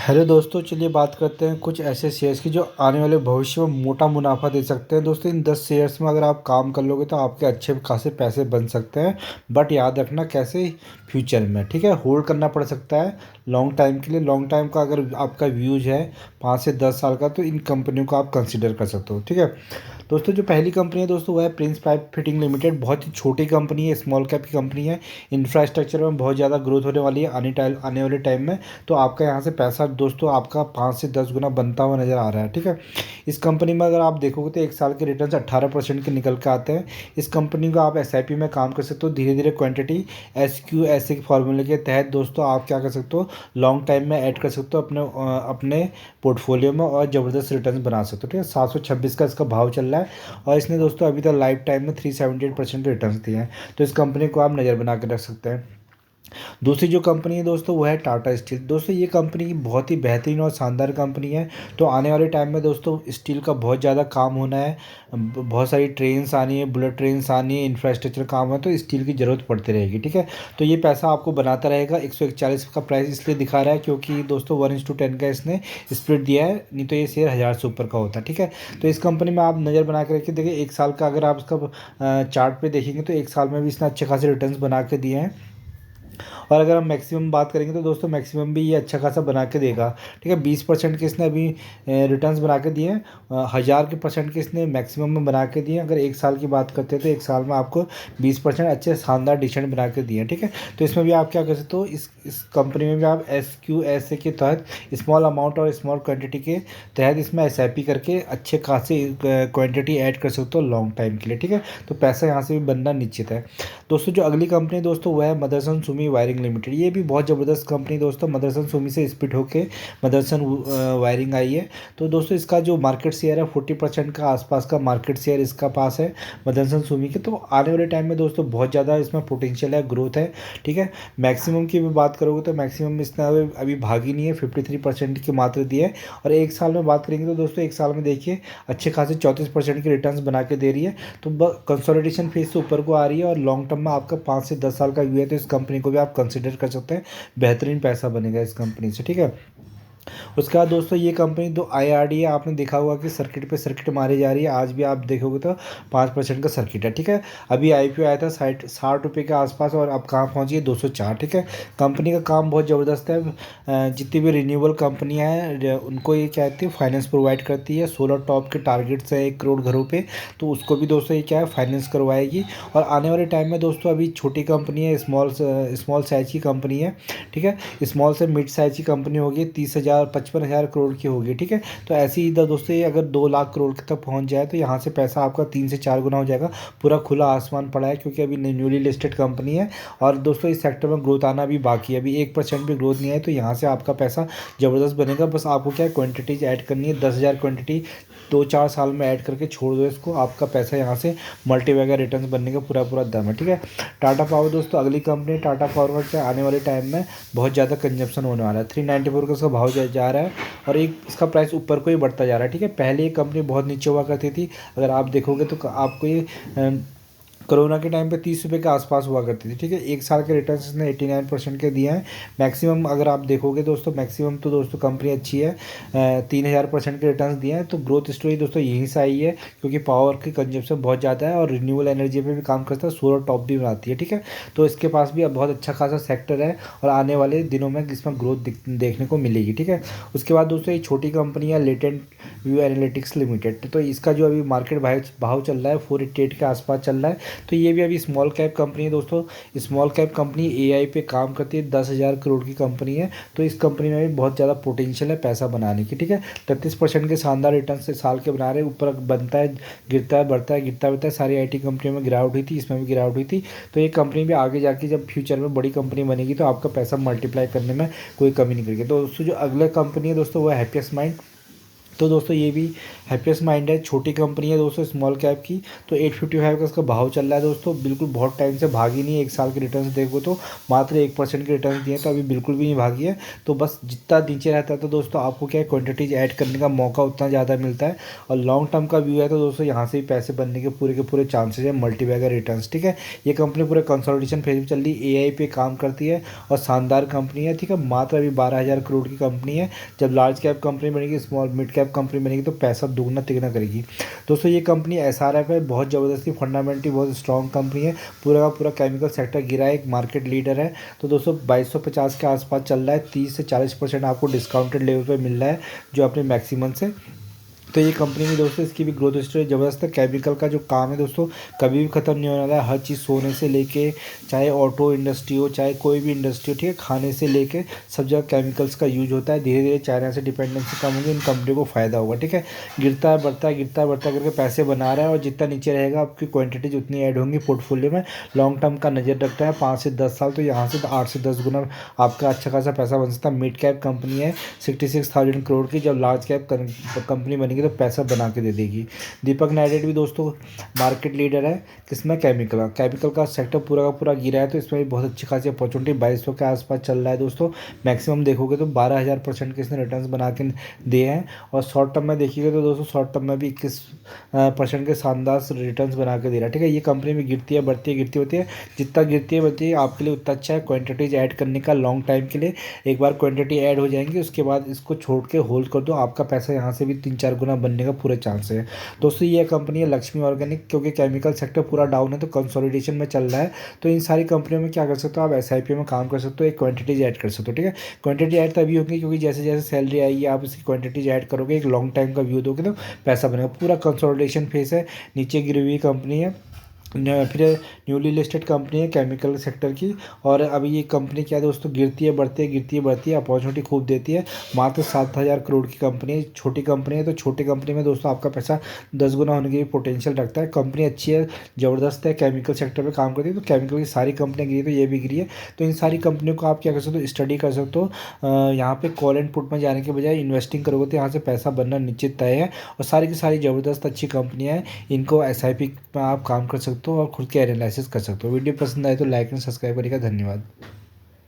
Hello दोस्तों, चलिए बात करते हैं कुछ ऐसे शेयर्स की जो आने वाले भविष्य में मोटा मुनाफा दे सकते हैं। दोस्तों, इन 10 शेयर्स में अगर आप काम कर लोगे तो आपके अच्छे खासे पैसे बन सकते हैं। बट याद रखना कैसे, फ्यूचर में, ठीक है। होल्ड करना पड़ सकता है लॉन्ग टाइम के लिए। लॉन्ग टाइम का अगर आपका व्यूज है 5 से 10 साल का, तो इन कंपनियों को आप कंसिडर कर सकते हो, ठीक है। दोस्तों, जो पहली कंपनी है दोस्तों वो है प्रिंस पाइप फिटिंग लिमिटेड। बहुत ही छोटी कंपनी है, स्मॉल कैप की कंपनी है। इंफ्रास्ट्रक्चर में बहुत ज़्यादा ग्रोथ होने वाली है आने वाले टाइम में। तो आपका यहाँ से पैसा दोस्तों आपका 5 से 10 गुना बनता हुआ नज़र आ रहा है, ठीक है। इस कंपनी में अगर आप देखोगे तो एक साल के रिटर्न 18% के निकल के आते हैं। इस कंपनी को आप SIP में काम कर सकते हो। धीरे धीरे क्वांटिटी SQSA के फॉर्मूले के तहत दोस्तों आप क्या कर सकते हो, लॉन्ग टाइम में ऐड कर सकते हो अपने पोर्टफोलियो में और ज़बरदस्त रिटर्न बना सकते हो, ठीक है। 726 का इसका भाव चल रहा है और इसने दोस्तों अभी तक लाइफ टाइम में 378% रिटर्न दिए हैं। तो इस कंपनी को आप नज़र बना के रख सकते हैं। दूसरी जो कंपनी है दोस्तों वो है टाटा स्टील। दोस्तों, ये कंपनी की बहुत ही बेहतरीन और शानदार कंपनी है। तो आने वाले टाइम में दोस्तों स्टील का बहुत ज़्यादा काम होना है। बहुत सारी ट्रेन्स आनी है, बुलेट ट्रेन्स आनी है, इंफ्रास्ट्रक्चर काम है, तो स्टील की ज़रूरत पड़ती रहेगी, ठीक है। तो ये पैसा आपको बनाता रहेगा। 141 का प्राइस इसलिए दिखा रहा है क्योंकि दोस्तों 1:10 का इसने स्प्लिट दिया है, नहीं तो ये शेयर 1000 से ऊपर का होता है, ठीक है। तो इस कंपनी में आप नज़र बना के रखिए। देखिए, एक साल का अगर आप इसका चार्ट पे देखेंगे तो एक साल में भी इसने अच्छे खासे रिटर्न्स बना के दिए हैं। और अगर हम मैक्सिमम बात करेंगे तो दोस्तों मैक्सिमम भी ये अच्छा खासा बना के देगा, ठीक है। 20% के इसने अभी रिटर्न्स बना के दिए हैं। 1000 के परसेंट के इसने मैक्सिमम में बना के दिए हैं। अगर एक साल की बात करते हैं तो एक साल में आपको 20% अच्छे शानदार डिसीजन बना के दिए हैं, ठीक है। तो इसमें भी आप क्या कर सकते हो, इस कंपनी में भी आप SQSA के तहत स्मॉल अमाउंट और स्मॉल क्वान्टिटी के तहत इसमें SIP करके अच्छे खासे क्वान्टिटी ऐड कर सकते हो लॉन्ग टाइम के लिए, ठीक है। तो पैसा यहाँ से भी बनना निश्चित है। दोस्तों, जो अगली कंपनी दोस्तों वो है मदरसन सुमी वायरिंग लिमिटेड। ये भी बहुत ज़बरदस्त कंपनी दोस्तों, मदरसन सुमी से स्प्लिट होके मदरसन वायरिंग आई है। तो दोस्तों इसका जो मार्केट शेयर है 40% का आसपास का मार्केट शेयर इसका पास है मदरसन सुमी के। तो आने वाले टाइम में दोस्तों बहुत ज़्यादा इसमें पोटेंशियल है, ग्रोथ है, ठीक है। मैक्सिमम की भी बात करोगे तो मैक्सिमम इसने अभी भागी नहीं है, 53% की मात्र दी है। और एक साल में बात करेंगे तो दोस्तों एक साल में देखिए अच्छे खासे 34% के रिटर्न्स बना के दे रही है। तो कंसोलिडेशन फेज से ऊपर को आ रही है और लॉन्ग टर्म में आपका 5 से 10 साल का व्यू है, तो इस कंपनी को भी आप कंसिडर कर सकते हैं। बेहतरीन पैसा बनेगा इस कंपनी से, ठीक है। उसके बाद दोस्तों ये कंपनी तो IRD है। आपने देखा होगा कि सर्किट पे सर्किट मारी जा रही है। आज भी आप देखोगे तो 5% का सर्किट है, ठीक है। अभी IPO आया था 60 रुपये के आसपास और अब कहाँ पहुँची है, 204, ठीक है। कंपनी का काम बहुत ज़बरदस्त है। जितनी भी रिन्यूएबल कंपनियाँ हैं उनको ये क्या कहती है, फाइनेंस प्रोवाइड करती है। सोलर टॉप के टारगेट्स है 1 करोड़ घरों पे, तो उसको भी दोस्तों ये क्या है, फाइनेंस करवाएगी। और आने वाले टाइम में दोस्तों अभी छोटी कंपनी है, स्मॉल साइज की कंपनी है, ठीक है। स्मॉल से मिड साइज की कंपनी होगी, 30,000 55,000 करोड़ की होगी, ठीक है। तो ऐसे ही इधर दोस्तों ये अगर 2 लाख करोड़ तक पहुंच जाए तो यहाँ से पैसा आपका 3 से 4 गुना हो जाएगा। पूरा खुला आसमान पड़ा है क्योंकि अभी न्यूली लिस्टेड कंपनी है। और दोस्तों इस सेक्टर में ग्रोथ आना भी बाकी है, अभी 1% भी ग्रोथ नहीं है। तो यहाँ से आपका पैसा ज़बरदस्त बनेगा। बस आपको क्या है, क्वान्टिटीज ऐड करनी है। 10,000 क्वान्टिटी 2-4 साल में ऐड करके छोड़ दो इसको, आपका पैसा यहाँ से मल्टीपल का रिटर्न बनने का पूरा पूरा दम है, ठीक है। टाटा पावर दोस्तों अगली कंपनी, टाटा पावर का आने वाले टाइम में बहुत ज़्यादा कंजप्शन होने वाला है। 394 का इसका भाव जा रहा है और एक इसका प्राइस ऊपर को ही बढ़ता जा रहा है, ठीक है। पहले ये कंपनी बहुत नीचे हुआ करती थी, अगर आप देखोगे तो आपको ये कोरोना के टाइम पे 30 रुपये के आसपास हुआ करती थी, ठीक है। एक साल के रिटर्न इसने 89% के दिए हैं। मैक्सिमम अगर आप देखोगे दोस्तों, मैक्सिमम तो दोस्तों कंपनी अच्छी है, 3000% के रिटर्न दिए हैं। तो ग्रोथ स्टोरी दोस्तों यहीं से आई है क्योंकि पावर की कंजप्शन बहुत ज़्यादा है और रिन्यूएबल एनर्जी पे भी काम करता है, सोलर टॉप भी बनाती है, ठीक है। तो इसके पास भी अब बहुत अच्छा खासा सेक्टर है और आने वाले दिनों में इसमें ग्रोथ देखने को मिलेगी, ठीक है। उसके बाद दोस्तों ये छोटी कंपनी है लेटेंट व्यू एनालिटिक्स लिमिटेड। तो इसका जो अभी मार्केट भाव चल रहा है 488 के आसपास चल रहा है। तो ये भी अभी स्मॉल कैप कंपनी है दोस्तों। स्मॉल कैप कंपनी AI पे काम करती है, 10,000 करोड़ की कंपनी है। तो इस कंपनी में भी बहुत ज़्यादा पोटेंशियल है पैसा बनाने की, ठीक है। 33% के शानदार रिटर्न से साल के बना रहे, ऊपर बनता है, गिरता है, बढ़ता है, गिरता बढ़ता है। सारी IT कंपनियों में गिरावट हुई थी, इसमें भी गिरावट हुई थी। तो ये कंपनी भी आगे जाके जब फ्यूचर में बड़ी कंपनी बनेगी तो आपका पैसा मल्टीप्लाई करने में कोई कमी नहीं करेगी। तो दोस्तों जो अगला कंपनी है दोस्तों वो है हैप्पीएस्ट माइंड। तो दोस्तों ये भी हैप्पीएस्ट माइंड है, छोटी कंपनी है दोस्तों, स्मॉल कैप की। तो 855 का इसका भाव चल रहा है दोस्तों, बिल्कुल बहुत टाइम से भागी नहीं है। एक साल के रिटर्न देखो तो मात्र 1% के रिटर्न दिए, तो अभी बिल्कुल भी नहीं भागी है। तो बस जितना नीचे रहता है तो दोस्तों आपको क्या है, क्वांटिटीज ऐड करने का मौका उतना ज़्यादा मिलता है। और लॉन्ग टर्म का व्यू है तो दोस्तों यहाँ से भी पैसे बनने के पूरे चांसेस है, मल्टीबैगर रिटर्न्स, ठीक है। ये कंपनी पूरे कंसोलिडेशन फेज में चल रही है, एआई पे काम करती है और शानदार कंपनी है, ठीक है। मात्र अभी 12,000 करोड़ की कंपनी है। जब लार्ज कैप कंपनी बनेगी, स्मॉल मिड कैप कंपनी बनेगी तो पैसा दुगना तिगना करेगी दोस्तों। ये कंपनी एसआरएफ है, बहुत ज़बरदस्ती फंडामेंटली बहुत स्ट्रॉन्ग कंपनी है। पूरा का पूरा केमिकल सेक्टर गिरा है, एक मार्केट लीडर है। तो दोस्तों 2250 के आसपास चल रहा है, 30 से 40% आपको डिस्काउंटेड लेवल पे मिल रहा है जो अपने मैक्सिमम से। तो ये कंपनी में दोस्तों इसकी भी ग्रोथ स्टोरी ज़बरदस्त है। केमिकल का जो काम है दोस्तों कभी भी ख़त्म नहीं होने वाला है। हर चीज़ सोने से लेके, चाहे ऑटो इंडस्ट्री हो, चाहे कोई भी इंडस्ट्री हो, ठीक है, खाने से लेके सब जगह केमिकल्स का यूज होता है। धीरे धीरे चाइना से डिपेंडेंसी कम होगी, इन कंपनी को फ़ायदा होगा, ठीक है। गिरता है बढ़ता है, गिरता है बढ़ता है करके पैसे बना रहा है, और जितना नीचे रहेगा आपकी क्वांटिटीज उतनी ऐड होंगी पोर्टफोलियो में। लॉन्ग टर्म का नज़र रखता है 5 से 10 साल, तो यहाँ से 8 से 10 गुना आपका अच्छा खासा पैसा बन सकता है। मिड कैप कंपनी है, 66,000 करोड़ की। जब लार्ज कैप कंपनी बनेगी तो पैसा बना के दे देगी। दीपक नाइट्रेट भी दोस्तों मार्केट लीडर है, किसमें, केमिकल का सेक्टर पूरा का पूरा गिरा है, तो इसमें भी बहुत अच्छी खासी अपॉर्चुनिटी 2200 के आसपास चल रहा है दोस्तों। मैक्सिमम देखोगे तो 12,000% के इसने रिटर्न्स बना के दिए हैं। और शॉर्ट टर्म में देखिएगा तो दोस्तों शॉर्ट टर्म में भी 21% के शानदार रिटर्न्स बना के दे रहा है, ठीक है। ये कंपनी में गिरती है बढ़ती है, गिरती होती है, जितना गिरती है बढ़ती है आपके लिए उतना अच्छा है क्वांटिटीज ऐड करने का लॉन्ग टाइम के लिए। एक बार क्वांटिटी ऐड हो जाएंगी उसके बाद इसको छोड़ के होल्ड कर दो, आपका पैसा यहाँ से भी 3-4 गुना बनने का पूरे चांस है दोस्तों। ये कंपनी है लक्ष्मी ऑर्गेनिक, क्योंकि केमिकल सेक्टर पूरा डाउन है तो कंसोलिडेशन में चल रहा है। तो इन सारी कंपनियों में क्या कर सकते हो आप, एसआईपी में काम कर सकते हो, एक क्वांटिटीज ऐड कर सकते हो, ठीक है। क्वांटिटी ऐड तभी होगी क्योंकि जैसे जैसे सैलरी आएगी आप इसकी क्वांटिटीज ऐड करोगे, एक लॉन्ग टाइम का व्यू दोगे तो पैसा बनेगा। पूरा कंसोलिडेशन फेस है, नीचे गिरी हुई कंपनी है, फिर न्यूली लिस्टेड कंपनी है केमिकल सेक्टर की। और अभी ये कंपनी क्या है दोस्तों, गिरती है बढ़ती है, गिरती है बढ़ती है, अपॉर्चुनिटी खूब देती है। मात्र 7,000 करोड़ की कंपनी है, छोटी कंपनी है। तो छोटी कंपनी में दोस्तों आपका पैसा 10 गुना होने की पोटेंशियल रखता है। कंपनी अच्छी है, ज़बरदस्त है, केमिकल सेक्टर में काम करती है। तो केमिकल की सारी कंपनियाँ गिरी तो ये भी गिरी है। तो इन सारी कंपनियों को आप क्या कर सकते हो, स्टडी कर सकते हो। यहाँ पे कॉल एंड पुट में जाने के बजाय इन्वेस्टिंग करोगे तो यहाँ से पैसा बनना निश्चित तय है। और सारी की सारी ज़बरदस्त अच्छी कंपनियाँ हैं, इनको एसआईपी में आप काम कर सकते हो और खुद के एनालिसिस कर सकते हो। वीडियो पसंद आए तो लाइक एंड सब्सक्राइब करिएगा। धन्यवाद।